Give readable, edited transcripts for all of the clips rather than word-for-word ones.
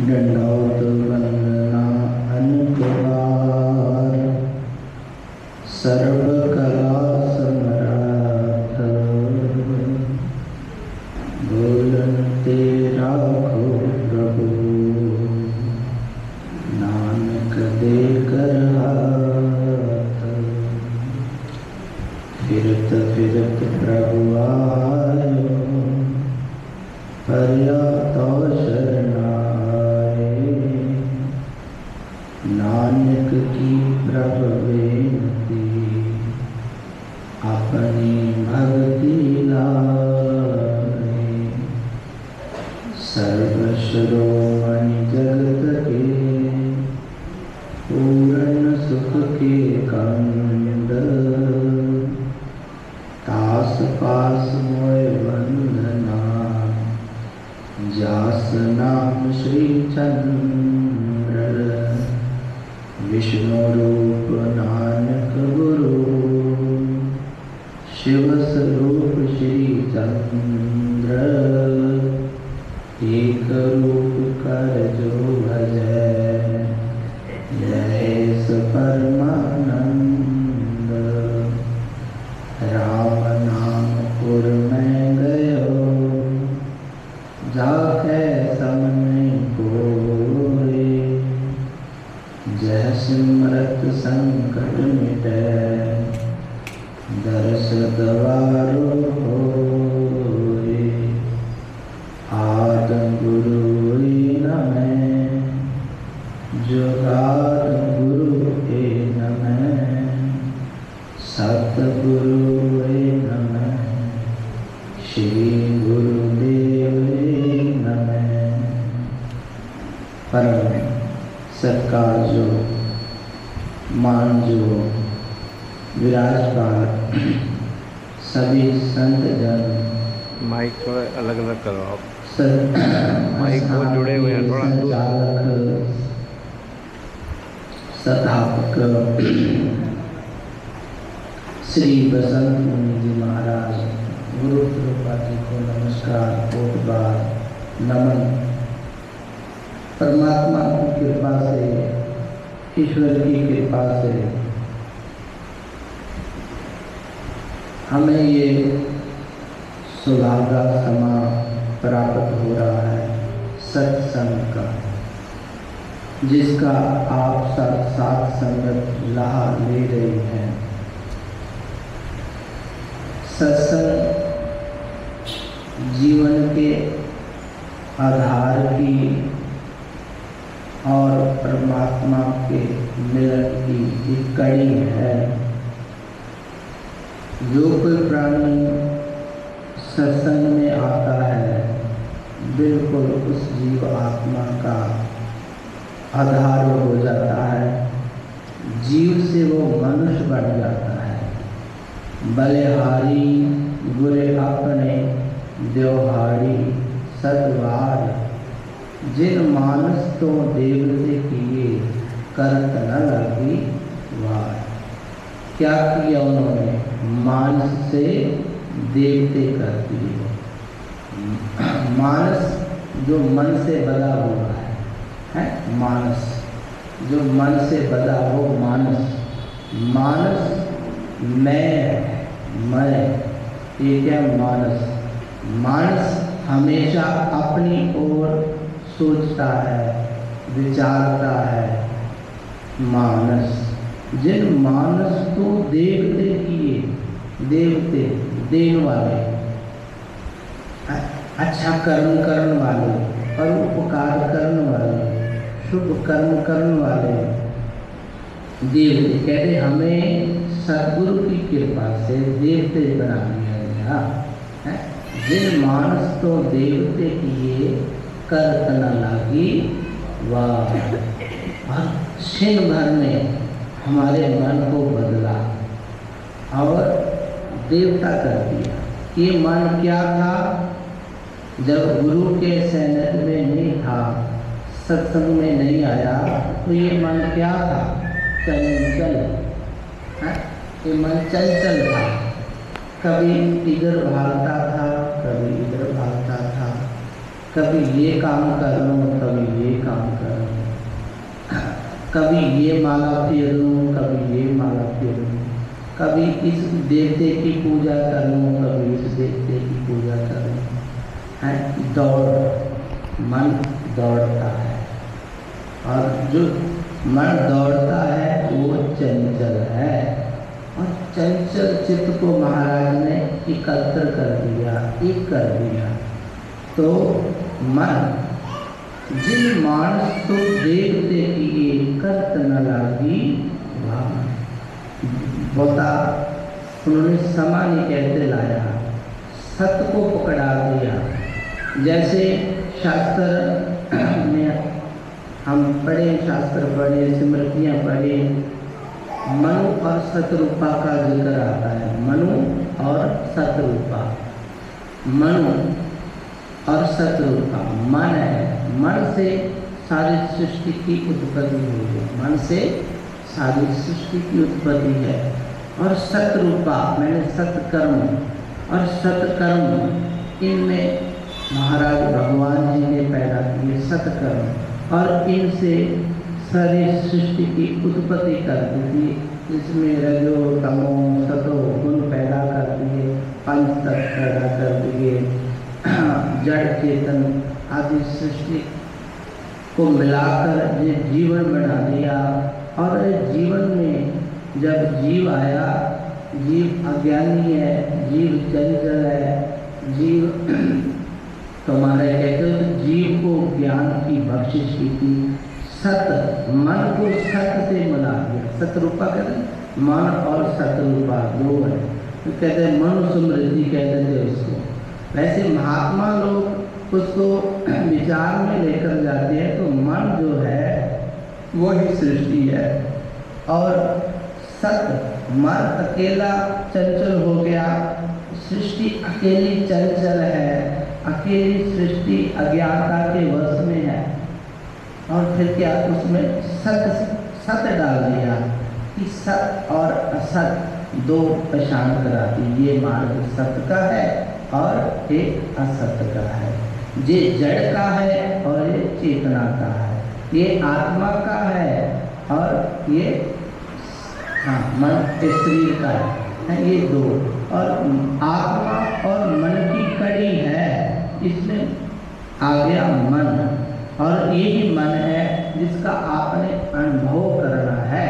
दंडौत वंदना अनुपकार सर्व कला समराथ बोलते राखो प्रभु नानक दे कर हाथ। फिरत फिरत प्रभु आयो पर्या तो शरणाए। नानक की प्रभु बेनती अपनी भक्ति लाए। सर्वश्रोमणि जगत के पूर्ण सुख के कंद तास पास मोय वंदना जास नाम श्री चंद्र। विष्णु रूप नानक गुरु शिव स्वरूप श्री चंद्र। एक रूप कर जो भजै जय परमानंद। राम नाम पुर में गयो जाके सम नहीं कोय। जय सिमरत संकट मिटै दर्श द्वारो होय। आद गुरु नमः जुगाद गुरु के नमः सतगुरु नमः श्री गुरुदेव नमः। परम सत्कार जो मान जो विराजमान सभी संत जन। माइक थोड़ा अलग अलग करो आप, माइक बहुत जुड़े हुए हैं थोड़ा। संचालक संस्थापक श्री बसंत मुनि जी महाराज गुरु कृपा जी को नमस्कार बहुत बार नमन। परमात्मा की कृपा से ईश्वर की कृपा से हमें ये सुहागा समा प्राप्त हो रहा है सत्संग का, जिसका आप सब साथ संगत लाभ ले रहे हैं। सत्संग जीवन के आधार की और परमात्मा के मिलन की एक कड़ी है। जो कोई प्राणी सत्संग में आता है बिल्कुल उस जीव आत्मा का आधार हो जाता है। जीव से वो मनुष्य बन जाता है। बलिहारी गुरे अपने द्योहारी सद्वार। जिन मानस तो देवते किए करत न लगी वार। क्या किया उन्होंने? मानस से देवते कर दिए। मानस जो मन से बदा हुआ है मानस जो मन से बदा हो मानस। मानस मैं ये क्या मानस? मानस हमेशा अपनी ओर सोचता है विचारता है। मानस जिन मानस को देवते किए, देवते देने वाले, अच्छा कर्म करने वाले, परोपकार करने वाले, शुभ कर्म करने वाले देवते। कहते हमें सद्गुरु की कृपा से देवते बना दिया गया है। जिन मानस तो देवते किए करत न लागी वाह। और क्षण भर में हमारे मन को बदला और देवता कर दिया। ये मन क्या था? जब गुरु के सानिध्य में नहीं था, सत्संग में नहीं आया, तो ये मन क्या था? चंचल। ये मन चंचल था। कभी इधर भागता था, कभी इधर भागता था। कभी ये काम कर लूँ, कभी ये काम कर लूँ, कभी ये माला फेर लूँ, कभी ये माला फेर लूँ, कभी इस देवते की पूजा कर लूँ, कभी इस देवते की पूजा कर लूँ। है मन दौड़ता है, और जो मन दौड़ता है वो चंचल है, और चंचल चित्त को महाराज ने एकत्र कर दिया, एक कर दिया। तो मन जिन मानस तो देवते की करत न लागी भाव, बोता उन्होंने समा नहीं कहते लाया, सत्य को पकड़ा दिया। जैसे शास्त्र में हम पढ़े, शास्त्र पढ़े, स्मृतियाँ पढ़े, मनु और शतरूपा का जिक्र आता है। मनु और शतरूपा, मनु और शतरूपा मन है। मन से सारी सृष्टि की उत्पत्ति हुई है, मन से सारी सृष्टि की उत्पत्ति है। और शतरूपा मैंने सत्कर्म, और सत्कर्म इनमें महाराज भगवान जी ने पैदा किए सत्कर्म, और इनसे सारी सृष्टि की उत्पत्ति कर दी। इसमें रजो तमो सतो गुण पैदा कर दिए, पंच तत्व पैदा कर दिए, जड़ चेतन आदि सृष्टि को मिलाकर ये जीवन बना दिया। और जीवन में जब जीव आया, जीव अज्ञानी है, जीव चंचल है, जीव तुम्हारे कहते हो जीव को ज्ञान की बख्शिश की थी। सत मन को सत से मिला दिया। सतरूपा कहते हैं, मन और सतरूपा दो है। तो कहते हैं मन समृद्धि कहते थे उसको। वैसे महात्मा लोग उसको विचार में लेकर जाते हैं, तो मन जो है वही सृष्टि है, और सत मन अकेला चंचल हो गया, सृष्टि अकेली चंचल है, अकेली सृष्टि अज्ञानता के वश में है। और फिर क्या उसमें सत डाल दिया कि सत और असत दो पहचान कराती। ये मार्ग सत्य का है और एक असत्य का है, ये जड़ का है और ये चेतना का है, ये आत्मा का है और ये मन शरीर का है, ये दो। और आत्मा और मन की कड़ी है, इसमें आ गया मन, और यही मन है जिसका आपने अनुभव करना है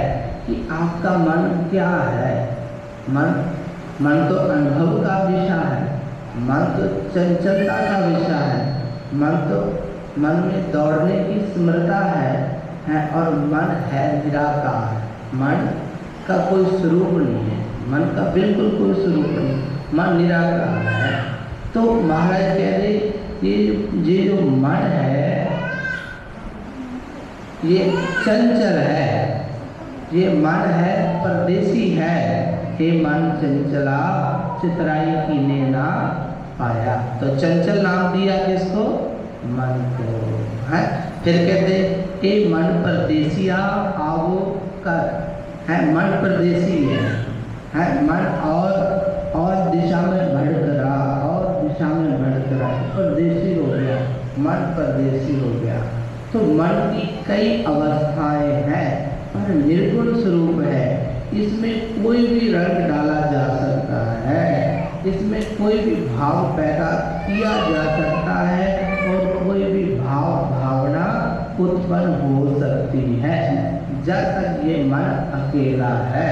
कि आपका मन क्या है। मन तो अनुभव का विषय है, मन तो चंचलता का विषय है, मन में दौड़ने की स्मृता है, और मन है निराकार। मन का कोई स्वरूप नहीं है, मन का बिल्कुल कोई स्वरूप नहीं, मन निराकार है। तो महाराज कह रहे ये जो मन है ये चंचल है, ये मन है परदेसी है। हे मन चंचला चितराई कीने ना पाया, तो चंचल नाम दिया किसको? मन को है। फिर कहते हे मन परदेसिया आवो कर, है मन परदेसी है मन और दिशा में भटक रहा, और दिशा में भटक रहा, परदेसी हो गया, मन परदेसी हो गया। तो मन की कई अवस्थाएं हैं, पर निर्गुण स्वरूप है, इसमें कोई भी रंग डाला जा सकता है, इसमें कोई भी भाव पैदा किया जा सकता है, और कोई भी भावना उत्पन्न हो सकती है। जब तक ये मन अकेला है,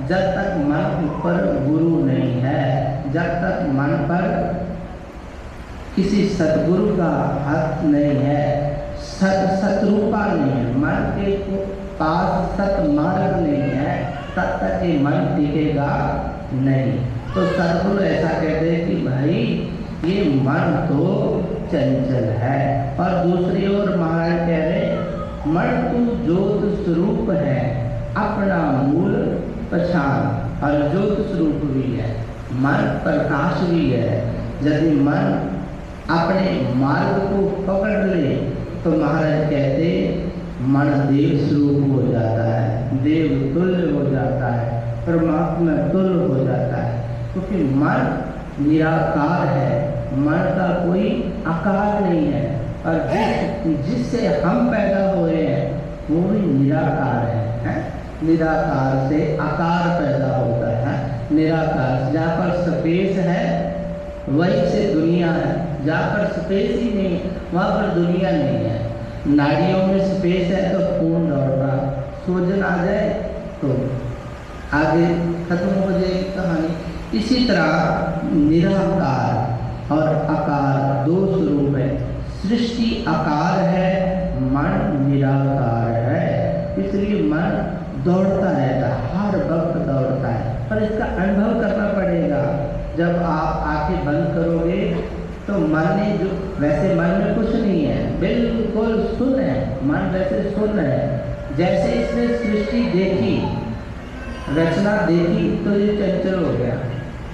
जब तक मन ऊपर गुरु नहीं है, जब तक मन पर किसी सतगुरु का हाथ नहीं है, सतरूपा नहीं है, मन के पास सत मार्ग नहीं है, तब तक ये मन टिकेगा नहीं। तो सतगुरु ऐसा कहते हैं कि भाई ये मन तो चंचल है। और दूसरी ओर महाराज कह रहे मन तो ज्योत स्वरूप है, अपना मूल पहचान, और ज्योत स्वरूप भी है, मन प्रकाश भी है। यदि मन अपने मार्ग को पकड़ ले तो महाराज कहते मन देव स्वरूप हो जाता है, देव तुल्य हो जाता है, परमात्मा तुल्य हो जाता है। क्योंकि मन निराकार है, मन का कोई आकार नहीं है, और जिससे हम पैदा हुए हैं वो भी निराकार है? निराकार से आकार पैदा होता है। निराकार, जहाँ पर स्पेस है वहीं से दुनिया है, जहाँ पर स्पेस ही नहीं वहाँ पर दुनिया नहीं है। नाड़ियों में स्पेस है तो खून दौड़ता, सूजन आ जाए तो आगे खत्म हो जाएगी कहानी। इसी तरह निराकार और आकार दो स्वरूप है। सृष्टि आकार है, मन निराकार है, इसलिए मन दौड़ता रहता है, हर वक्त दौड़ता है। पर इसका अनुभव करना पड़ेगा। जब आप आंखें बंद करोगे तो मन ने जो, वैसे मन में कुछ नहीं है, बिल्कुल सुन्न है मन, वैसे सुन्न है। जैसे इसने सृष्टि देखी, रचना देखी तो ये चंचल हो गया,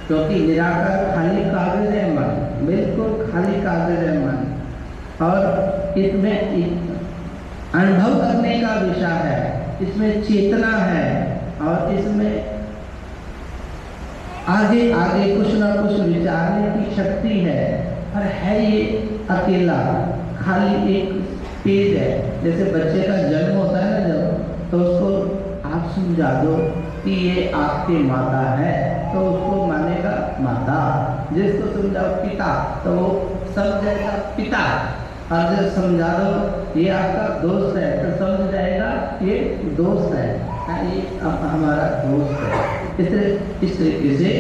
क्योंकि निराकार खाली कागज है मन, बिल्कुल खाली कागज है मन। और इसमें अनुभव करने का विषय है, इसमें चेतना है और इसमें आगे आगे कुछ ना कुछ विचारने की शक्ति है। और है ये अकेला, खाली एक पेज है। जैसे बच्चे का जन्म होता है ना जब, तो उसको आप समझा दो कि ये आपकी माता है तो उसको मानेगा माता। जिसको समझाओ पिता तो वो समझेगा पिता। और जब समझा दो ये आपका दोस्त है तो समझ जाएगा ये दोस्त है, ये हमारा दोस्त है। इस तरीके से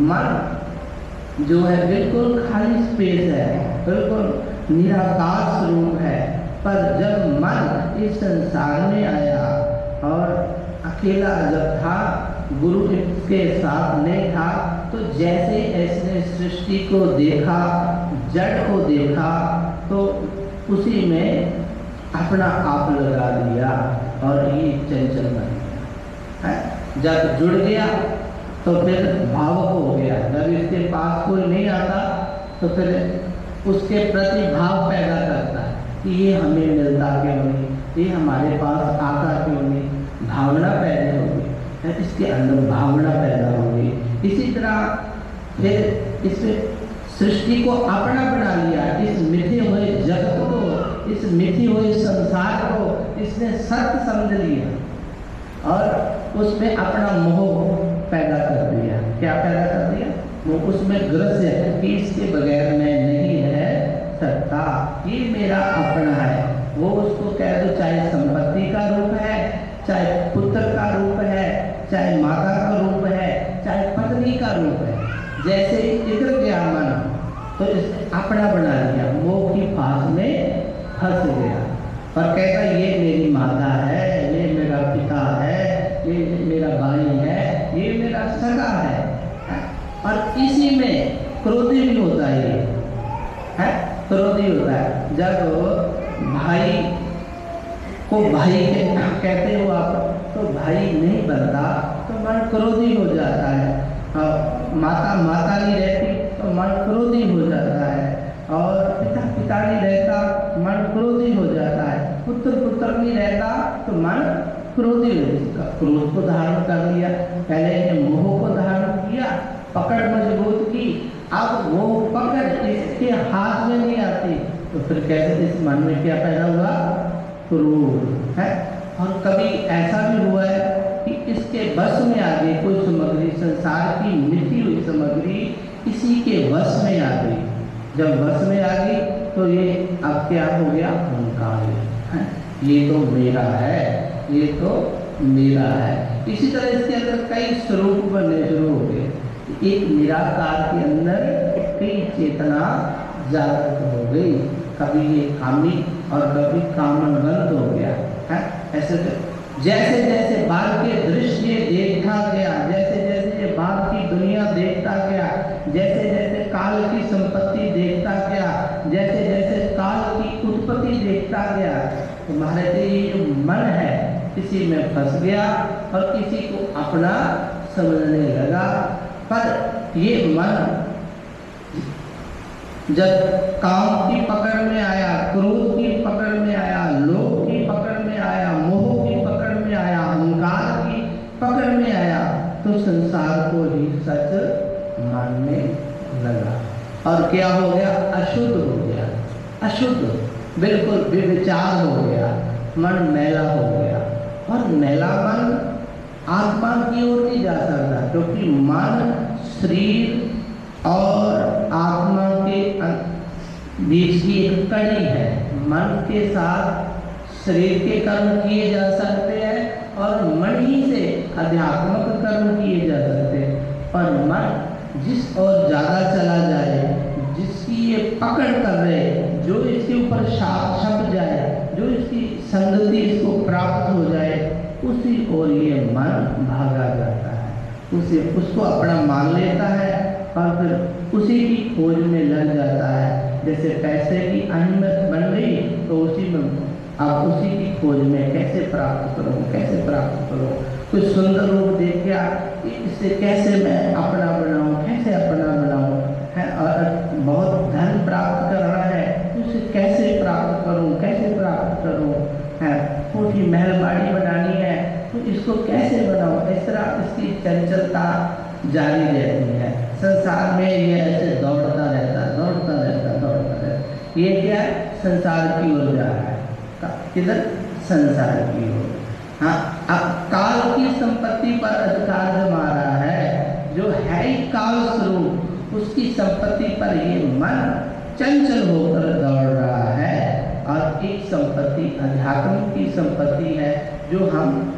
मन जो है बिल्कुल खाली स्पेस है, बिल्कुल निराकार स्वरूप है। पर जब मन इस संसार में आया और अकेला जब था, गुरु के साथ नहीं था, तो जैसे इसने सृष्टि को देखा, जड़ को देखा, तो उसी में अपना आप लगा दिया और ये चंचल बन गया है। जब जुड़ गया तो फिर भावुक हो गया। जब इसके पास कोई नहीं आता तो फिर उसके प्रति भाव पैदा करता है कि ये हमें मिलता क्यों नहीं, ये हमारे पास आता क्यों नहीं, भावना पैदा होगी, इसके अंदर भावना पैदा होगी। इसी तरह फिर इसमें सृष्टि को अपना बना लिया, इस मिथे हुए जगत को, इस मिथे हुए संसार को इसने सत्य समझ लिया और उसमें अपना मोह पैदा कर दिया। क्या पैदा कर दिया? वो उसमें ग्रस है कि इसके बगैर मैं नहीं है सकता, ये मेरा अपना है। वो उसको कह दो, चाहे संपत्ति का रूप है, चाहे पुत्र का रूप है, चाहे माता का रूप है, चाहे पत्नी का रूप है, जैसे इधर गया मन तो इसने अपना बना लिया, मोह की फांस में फंस गया और कहता ये मेरी माता है, ये मेरा पिता है, ये मेरा भाई है, ये मेरा सगा है। और इसी में क्रोधी भी होता है, क्रोधी होता है। जब भाई को भाई कहते हो आप, तो भाई नहीं बनता तो मन क्रोधी हो जाता है। माता माता नहीं रहती तो मन क्रोधी हो जाता है, और पिता पिता नहीं रहता मन क्रोधी हो जाता है, पुत्र पुत्र नहीं रहता तो मन क्रोधी हो जाता। क्रोध को धारण कर लिया, पहले ने मोह को धारण किया, पकड़ मजबूत की, अब वो पकड़ इसके हाथ में नहीं आती तो फिर कैसे इस मन में क्या पैदा हुआ? क्रोध है। और कभी ऐसा भी हुआ है कि इसके वश में आ गई कोई सामग्री, संसार की मिटी हुई सामग्री इसी के वश में आ गई। जब वश में आ गई तो ये अब क्या हो गया? अहंकार है, ये तो मेरा है, ये तो मेरा है। इसी तरह इसके अंदर कई स्वरूप बनने शुरू हो गए। एक निराकार के अंदर कई चेतना जागृत हो गई, कभी ये कामी और कभी कामनवंत हो गया है। ऐसे जैसे जैसे बाहर के दृश्य देखता गया, जैसे जैसे ये बाहर की दुनिया देखता गया, जैसे जैसे काल की संपत्ति देखता गया, जैसे जैसे काल की उत्पत्ति देखता गया, तुम्हारे ये जो मन है किसी में फंस गया और किसी को अपना समझने लगा। पर ये मन जब काम की पकड़ में आया, क्रोध की पकड़ में आया, लोभ की पकड़ में आया, मोह की पकड़ में आया, अहंकार की पकड़ में आया, तो संसार को ही सच मानने लगा। और क्या हो गया? अशुद्ध हो गया। अशुद्ध बिल्कुल बेविचार हो गया, मन मैला हो गया। और मैला मन आत्मा की ओर नहीं जा सकता, क्योंकि मन शरीर और आत्मा के बीच की एक कड़ी है। मन के साथ शरीर के कर्म किए जा सकते हैं और मन ही से आध्यात्मिक कर्म किए जा सकते हैं। पर मन जिस और ज़्यादा चला जाए, जिसकी ये पकड़ कर रहे, जो इसके ऊपर छाप छप जाए, जो इसकी संगति इसको प्राप्त हो जाए, उसी ओर ये मन भागा जाता है, उसको अपना मान लेता है और फिर उसी की खोज में लग जाता है। जैसे पैसे की अहमियत बन गई तो उसी में अब उसी की खोज में कैसे प्राप्त करूं, कैसे प्राप्त करूं। कुछ सुंदर रूप देख गया, इससे कैसे मैं अपना बनाऊं, कैसे अपना बनाऊं है। और बहुत धन प्राप्त करना है, उसे कैसे प्राप्त करूं, कैसे प्राप्त करूं है। कोठी महलबाड़ी बनानी है तो इसको कैसे बनाऊं। इस तरह इसकी चंचलता जारी रहती है। संसार में ये ऐसे दौड़ता रहता, दौड़ता रहता, दौड़ता रहता। ये क्या है? संसार की ओर जा रहा है। किधर? संसार की ओर। हाँ, अब काल की संपत्ति पर अधिकार जमा रहा है, जो है ही काल स्वरूप, उसकी संपत्ति पर ये मन चंचल होकर दौड़ रहा है। और एक संपत्ति अध्यात्म की संपत्ति है, जो हम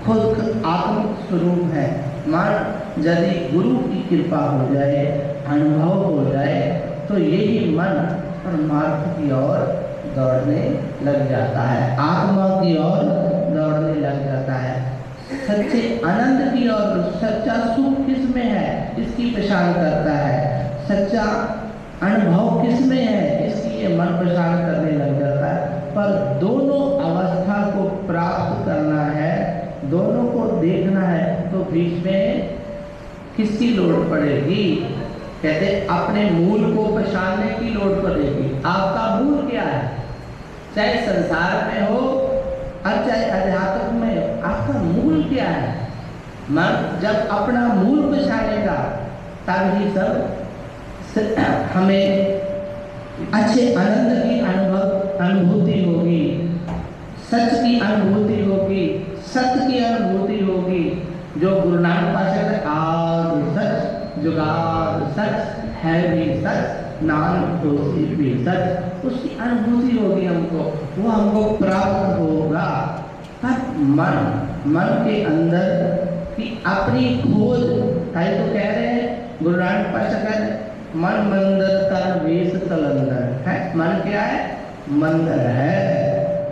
खुद आत्मिक स्वरूप है। मान यदि गुरु की कृपा हो जाए, अनुभव हो जाए, तो यही मन परमार्थ की ओर दौड़ने लग जाता है, आत्मा की ओर दौड़ने लग जाता है। सच्चे आनंद की ओर, सच्चा सुख किस में है इसकी पहचान करता है, सच्चा अनुभव किस में है इसकी ये मन पहचान करने लग जाता है। पर दोनों अवस्था को प्राप्त करना है, दोनों को देखना है, तो बीच में किसकी लोड़ पड़ेगी? कहते अपने मूल को पहचानने की लोड़ पड़ेगी। आपका मूल क्या है? चाहे संसार में हो और चाहे अध्यात्म में हो, आपका मूल क्या है? मन जब अपना मूल पहचानेगा तब ही सब हमें अच्छे आनंद की अनुभूति होगी, सच की अनुभूति होगी, सत्य की अनुभूति होगी। जो गुरु नानक पातशाह आद सच, जुगाद सच, है भी सच, नानक होसी भी सच, उसकी अनुभूति होगी हमको, वो हमको प्राप्त होगा। पर मन के अंदर की अपनी खोज, ताई तो कह रहे हैं, गुरु नानक पातशाह कह रहे मन मंदिर तन वेश तलंदर है। मन क्या है? मंदिर है।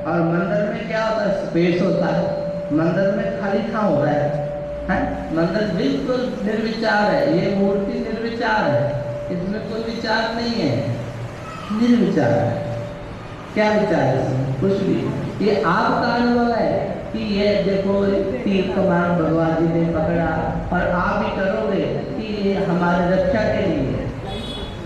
और मंदिर में क्या होता है? स्पेस होता है। मंदिर में खाली ठाव हो रहा है। मंदिर बिल्कुल निर्विचार है, ये मूर्ति निर्विचार है, इसमें कोई विचार नहीं है, निर्विचार है। क्या विचार है इसमें? कुछ भी। ये आपका अनुभव है कि ये देखो तीर कमान भगवान जी ने पकड़ा, और आप भी करोगे कि ये हमारी रक्षा के लिए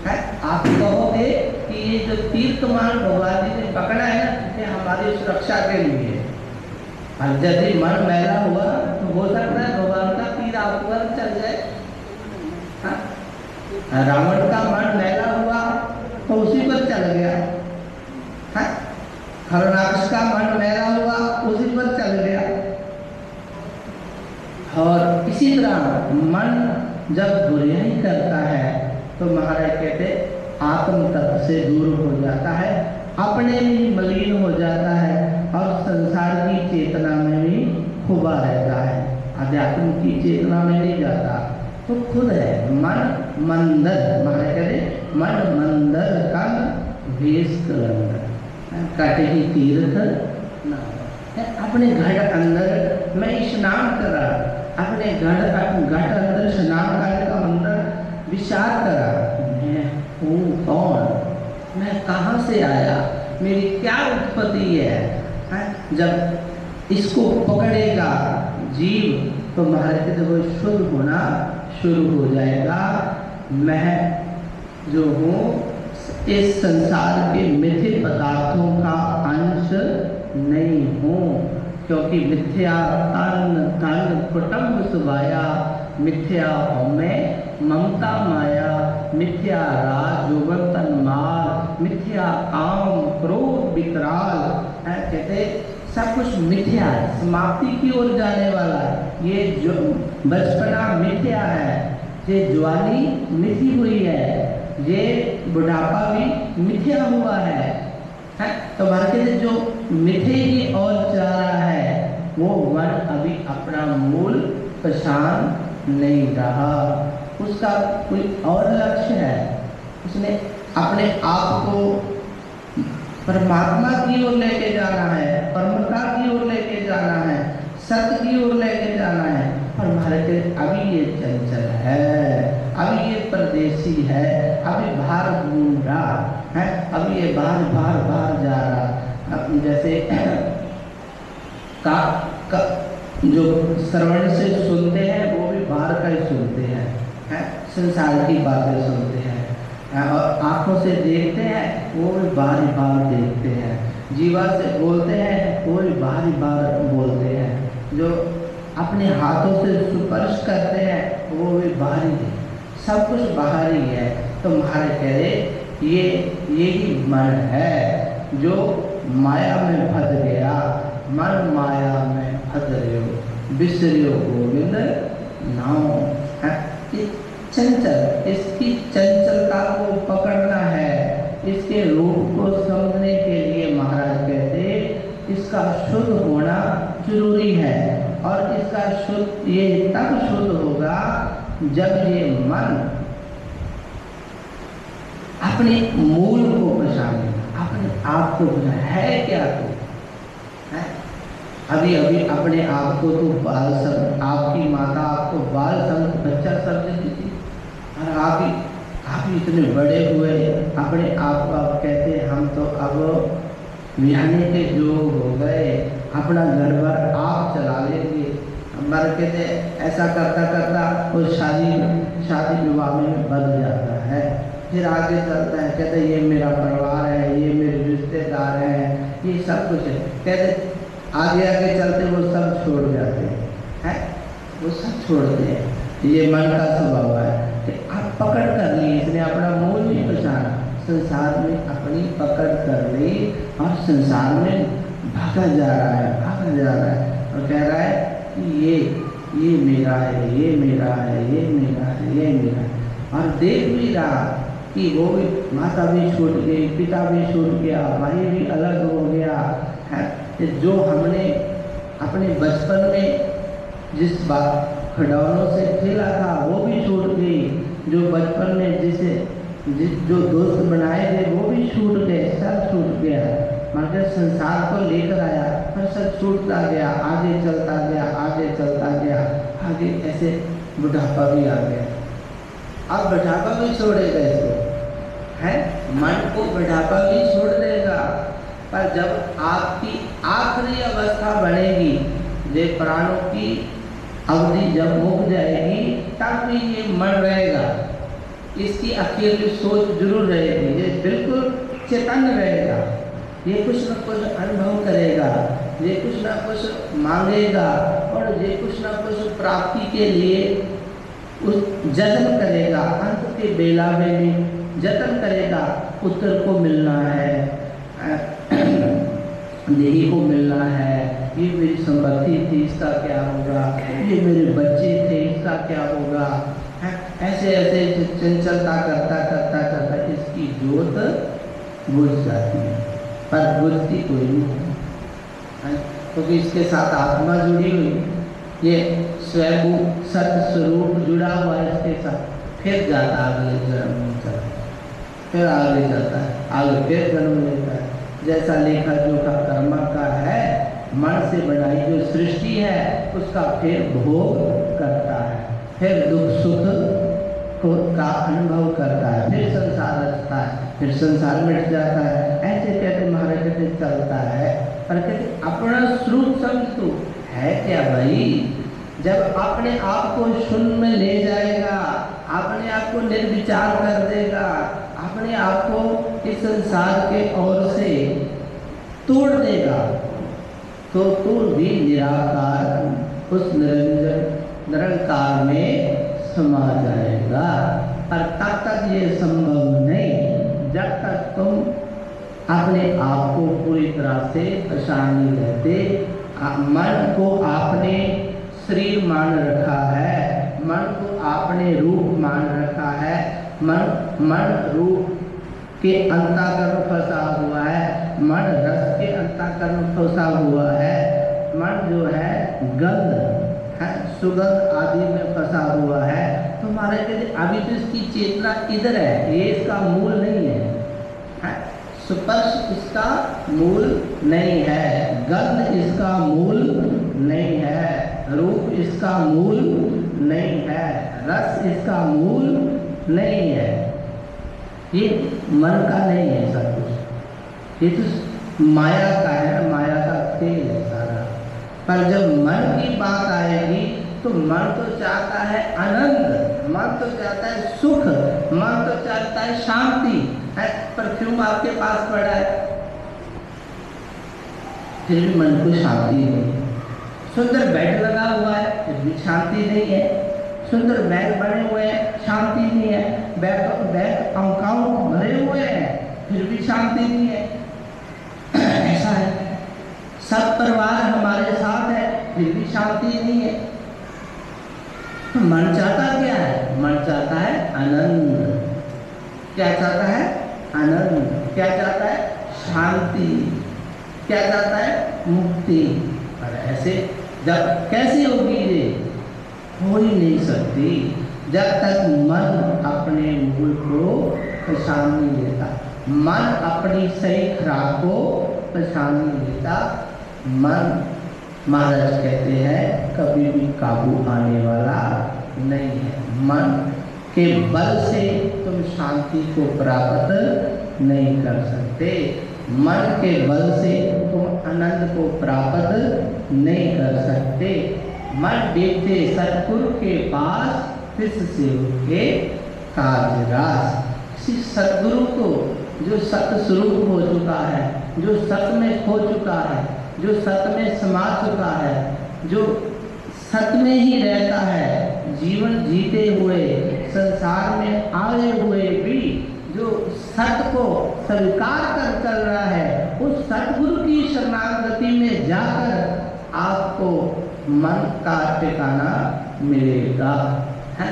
है। आप कहोगे कि ये जो तीर कमान भगवान जी ने पकड़ा है ना, ये हमारी सुरक्षा के लिए है। और यदि मन मैला हुआ तो हो सकता है भगवान का तीर आप पर चल जाए। रावण का मन मैला हुआ तो उसी पर चल गया। हरनाक्ष का मन मैला हुआ उसी पर चल गया। और इसी तरह मन जब बुराई करता है तो महाराज कहते आत्म तत्व से दूर हो जाता है, अपने में ही मलिन हो जाता है और संसार की चेतना में भी खुबा रहता है, अध्यात्म की चेतना में नहीं जाता। तो खुद है मन मंदर, महाराज कहते मन मंदर का वेश कलंदर, काटे ही तीर्थ ना। अपने घर अंदर मैं स्नान करा, अपने घर अंदर स्नान करने का अंदर विचार करा, मैं हूँ कौन, मैं कहाँ से आया, मेरी क्या उत्पत्ति है। जब इसको पकड़ेगा जीव तो महाराज वो शुद्ध होना शुरू हो जाएगा। मैं जो हूँ इस संसार के मिथ्या पदार्थों का अंश नहीं हूँ, क्योंकि मिथ्या तन कुटुंब सुभाया, मिथ्या में ममता माया, मिथ्या राज जोगन तन मार, मिथ्या काम क्रोध विकराल है, कहते सब कुछ मिथ्या है, समाप्ति की ओर जाने वाला है। ये जो बचपना मिथ्या है, ये जवानी मिथी हुई है, ये बुढ़ापा भी मिथ्या हुआ है। तो भारत जो मिथ्ये की ओर जा रहा है, वो मन अभी अपना मूल पहचान नहीं रहा, उसका कोई और लक्ष्य है। उसने अपने आप को परमात्मा की ओर लेके जाना है, परमता की ओर लेके जाना है, सत्य की ओर लेके जाना है। पर भारत अभी ये चंचल है, अभी ये परदेसी है, अभी बाहर घूम रहा है, अभी ये बाहर जा रहा। जैसे जो श्रवण से सुनते हैं वो भी बाहर का ही सुनते हैं, संसार की बातें सुनते हैं, और आंखों से देखते हैं वो भी बार देखते हैं, जीवा से बोलते हैं वो भी बार बोलते हैं, जो अपने हाथों से स्पर्श करते हैं वो भी बाहरी है, सब कुछ बाहरी है। तो महाराज कह रहे यही मन है जो माया में फंस गया, मन माया में फंस रहे बिसरियो गोविंद नाम है। चंचल, इसकी चंचलता को पकड़ना है, इसके रूप को समझने के लिए महाराज कहते इसका शुद्ध होना जरूरी है। और इसका शुद्ध ये तब शुद्ध होगा जब ये मन अपने मूल को पहचानेगा, अपने आप को है क्या तो है। अभी अपने आप को तो बाल सब, आपकी माता आपको बाल सब बच्चा समझती थी, और आप इतने बड़े हुए, अपने आप को आप कहते हम तो अब विहाने के योग हो गए, अपना घर बार आप चला लेंगे। हमारे कहते ऐसा करता करता वो शादी विवाह में बदल जाता है, फिर आगे चलता है, कहते ये मेरा परिवार है, ये मेरे रिश्तेदार हैं, ये सब कुछ है। कहते आगे चलते वो सब छोड़ जाते हैं, वो सब छोड़ते हैं। ये मन का स्वभाव है कि आप पकड़ कर ली, इसने अपना मूल नहीं पहचाना, संसार में अपनी पकड़ कर ली और संसार में भागा जा रहा है और कह रहा है कि ये मेरा है, ये मेरा है, ये मेरा है, ये मेरा है। और देख भी रहा कि वो भी माता भी छूट गई, पिता भी छूट गया, भाई भी अलग हो गया है। जो हमने अपने बचपन में जिस बात खिलौनों से खेला था वो भी छूट गई, जो बचपन में जो दोस्त बनाए थे वो भी छूट गए, सब छूट गया। मगर संसार को लेकर आया पर सब छूटता गया, आगे चलता गया, आगे ऐसे बुढ़ापा भी आ गया। अब बुढ़ापा भी छोड़ेगा इसको, है मन को बुढ़ापा भी छोड़ देगा। पर जब आपकी आखिरी अवस्था बनेगी, ये प्राणों की अवधि जब मुक जाएगी, तब भी ये मन रहेगा, इसकी अकेली सोच जरूर रहेगी, ये बिल्कुल चेतन रहेगा, ये कुछ न कुछ अनुभव करेगा, ये कुछ न कुछ मांगेगा, और ये कुछ न कुछ प्राप्ति के लिए उस जतन करेगा। अंत के बेला में भी जतन करेगा, पुत्र को मिलना है, देही को मिलना है, ये मेरी संपत्ति थी इसका क्या होगा, ये मेरे बच्चे थे इसका क्या होगा। ऐसे चंचलता करता इसकी जोत बुझ जाती है, पर बुझती कोई नहीं है, क्योंकि इसके साथ आत्मा जुड़ी हुई, ये स्वयं सत्य स्वरूप जुड़ा हुआ है इसके साथ। फिर जाता अगले जन्म में चलता, फिर आगे जाता है, आगे फिर जन्म लेता है। जैसा लेखा जोखा कर्म का है, मन से बनाई जो सृष्टि है उसका फिर भोग करता है, फिर दुख सुख का अनुभव करता है, फिर संसार रचता है, फिर संसार मिट जाता है। ऐसे कहते महाराज कहते चलता है। पर कहते अपना स्वरूप समझ तू है क्या भाई। जब अपने आप को शून्य में ले जाएगा, अपने आप को निर्विचार कर देगा, अपने आप को इस संसार के ओर से तोड़ देगा, तो तू भी निराकार उस निरंकार में समा जाएगा। पर तब तक ये संभव नहीं जब तक तुम अपने आप को पूरी निद्रा से परेशान नहीं रहते। मन को आपने शरीर मान रखा है, मन को आपने रूप मान रखा है, मन रूप के अंतःकरण फंसा हुआ है, मन रस के अंतःकरण फंसा हुआ है, मन जो है गंध है, सुगंध आदि में फंसा हुआ है। तो हमारे कहते अभी तो इसकी चेतना इधर है, ये इसका मूल नहीं है, स्पर्श इसका मूल नहीं है, गंध इसका मूल नहीं है, रूप इसका मूल नहीं है, रस इसका मूल नहीं है। ये मन का नहीं है सब कुछ, ये तो माया का है, माया का खेल है सारा। पर जब मन की बात आएगी तो मन तो चाहता है आनंद, मन तो चाहता है सुख, मन तो चाहता है शांति है। परफ्यूम आपके पास पड़ा है, फिर भी मन को शांति नहीं। सुंदर बेड लगा हुआ है, फिर भी शांति नहीं है। सुंदर बैग बने हुए हैं, शांति नहीं है। बैग अकाउंट भरे हुए हैं, फिर भी शांति नहीं है। ऐसा है, सब परिवार हमारे साथ है, फिर भी शांति नहीं है। तो मन चाहता क्या है? मन चाहता है आनंद। क्या चाहता है? आनंद। क्या चाहता है? शांति। क्या चाहता है? मुक्ति। और ऐसे जब कैसे होगी ये? हो ही नहीं सकती जब तक मन अपने मूल को पहचान नहीं लेता, मन अपनी सही खुराक को पहचान नहीं लेता। मन महाराज कहते हैं कभी भी काबू आने वाला नहीं है। मन के बल से तुम शांति को प्राप्त नहीं कर सकते, मन के बल से तुम आनंद को प्राप्त नहीं कर सकते। मन देखते सतगुरु के पास, तिस से उनके काज रास। किसी सतगुरु को जो सत स्वरूप हो चुका है, जो सत में खो चुका है, जो सत में समा चुका है, जो सत में ही रहता है, जीवन जीते हुए संसार में आए हुए भी जो सत को स्वीकार कर चल रहा है, उस सतगुरु की शरणागति में जाकर आपको मन का ठिकाना मिलेगा। है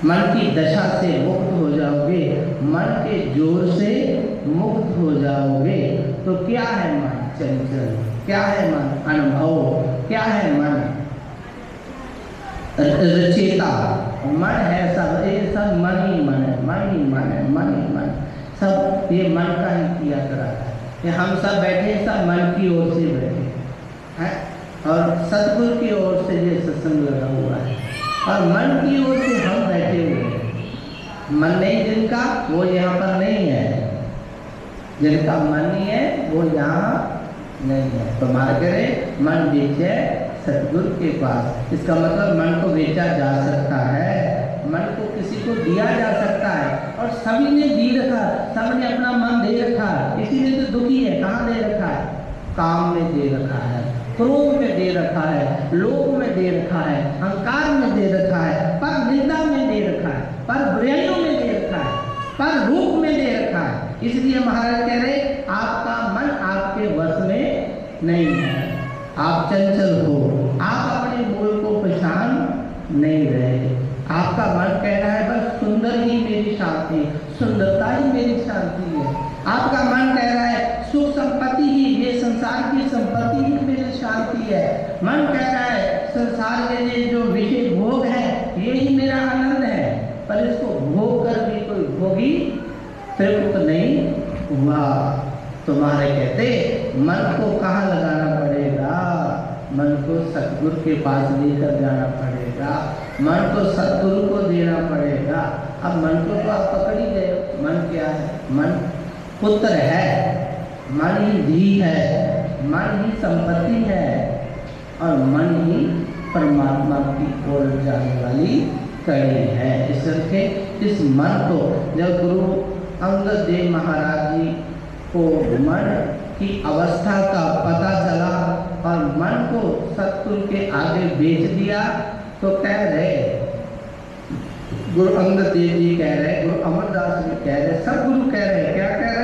मन की दशा से मुक्त हो जाओगे, मन के जोर से मुक्त हो जाओगे। तो क्या है मन? चंचल। क्या है मन? अनुभव। क्या है मन? रचेता। मन है सब, ये सब मन ही मन है, मन ही मन है, मन ही मन। सब ये मन का ही किया करा है। ये हम सब बैठे सब मन की ओर से बैठे हैं, और सतगुरु की ओर से ये सत्संग लगा हुआ है, और मन की ओर से हम बैठे हुए हैं। मन नहीं जिनका, वो यहाँ पर नहीं है। जिनका मन नहीं है वो यहाँ नहीं है। तो मार करे मन बेचे सतगुरु के पास। इसका मतलब मन को बेचा जा सकता है, मन को किसी को दिया जा सकता है, और सभी ने दी रखा, सबने अपना मन दे रखा, इसीलिए तो दुखी है। कहाँ दे रखा है? काम में दे रखा है, क्रोध में दे रखा है, लोभ में दे रखा है, अहंकार में दे रखा है, पर निंदा में दे रखा है, पर बुराइयों में दे रखा है, पर रूप में दे रखा है। इसलिए महाराज कह रहे आपका मन आपके वश में नहीं है, आप चंचल हो, आप अपने मूल को पहचान नहीं रहे। आपका मन कह रहा है बस सुंदर ही मेरी शांति, सुंदरता ही मेरी शांति है। आपका मन कह रहा है सुख संपत्ति ही, ये संसार की संपत्ति ही मेरी शांति है। मन कह रहा है संसार के लिए जो विषय भोग है ये ही मेरा आनंद है, पर इसको भोग कर भी कोई भोगी तृप्त नहीं हुआ। तुम्हारे कहते मन को कहाँ लगाना पड़ेगा? मन को सतगुरु के पास लेकर जाना पड़ेगा, मन को सतगुरु को देना पड़ेगा। अब मन को तो आप पकड़ ही गए। मन क्या है? मन पुत्र है, मन ही धी है, मन ही संपत्ति है, और मन ही परमात्मा की ओर जाने वाली कड़ी है। इसलिए इस मन को जब गुरु अंगद देव महाराज जी को मन की अवस्था का पता चला और मन को सतगुरु के आगे बेच दिया, तो कह रहे गुरु अंगद देव जी कह रहे, गुरु अमरदास जी कह रहे, सब गुरु कह रहे, क्या कह